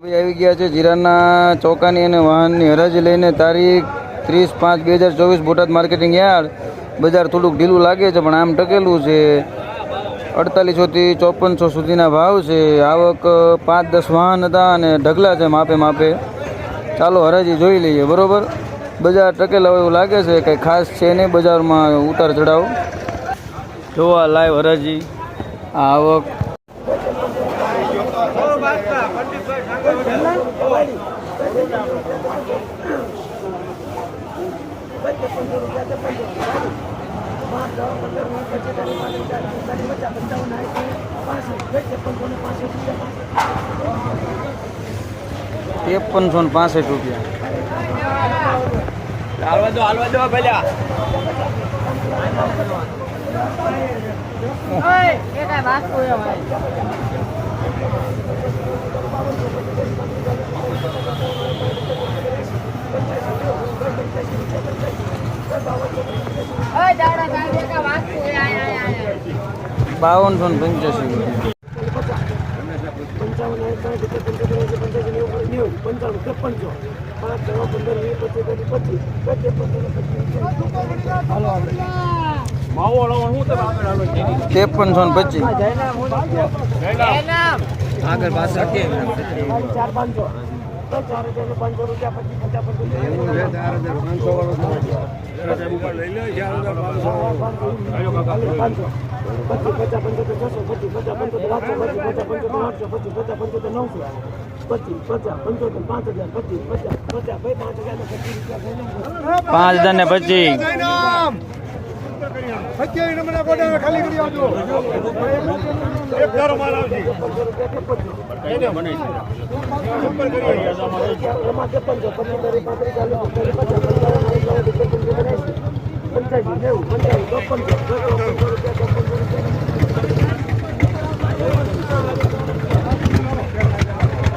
આવી ગયા છે જીરાના ચોકાની અને વાહનની હરાજી લઈને તારીખ 30/5/2024 બોટાદ માર્કેટિંગ યાર્ડ. બજાર થોડુંક ઢીલું લાગે છે પણ આમ ટકેલું છે. 4800 થી 5400 સુધીના ભાવ છે. આવક 5-10 વાહન હતા અને ઢગલા છે માપે. ચાલો હરાજી જોઈ લઈએ. બરોબર, બજાર ટકેલા એવું લાગે છે, કંઈ ખાસ છે નહીં બજારમાં ઉતાર ચઢાવ. જોવા લાઈવ હરાજી આવક.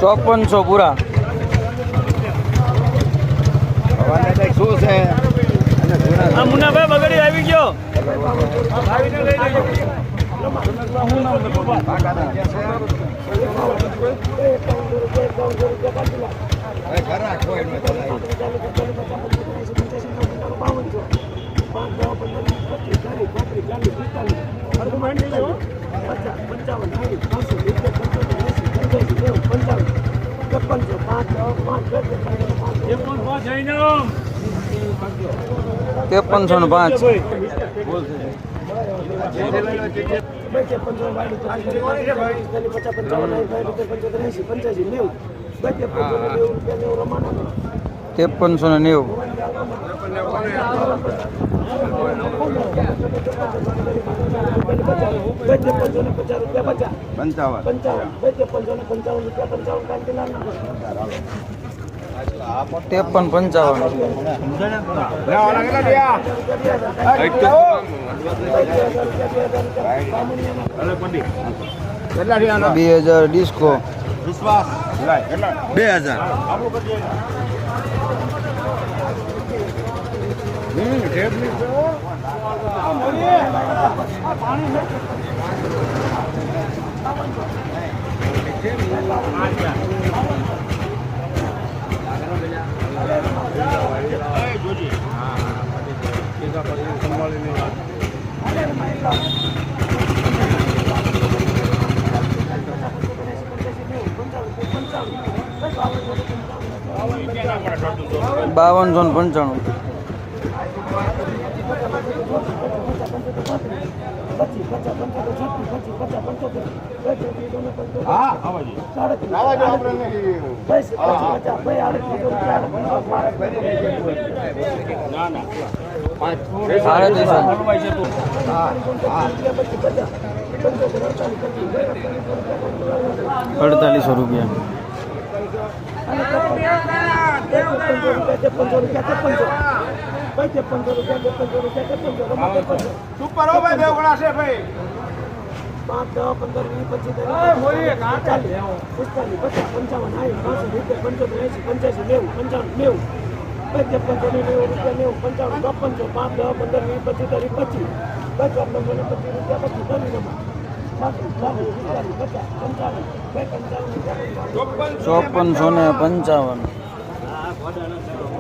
₹5400 પૂરા. શું છે મુન્નાભાઈ બગડી આવી ગયો. ડિસ્કો 2000. ₹5295. ₹4800. સુપર હો ભાઈ, દેવગણા છે ભાઈ. 5 10 15 20 25 મોરી કાંટા 45 50 55 60 65 85 90 90 95 90 95 90 95 5 10 15 20 25 30 25 5 10 15 20 25 30 25 5 10 15 20 25 30 5455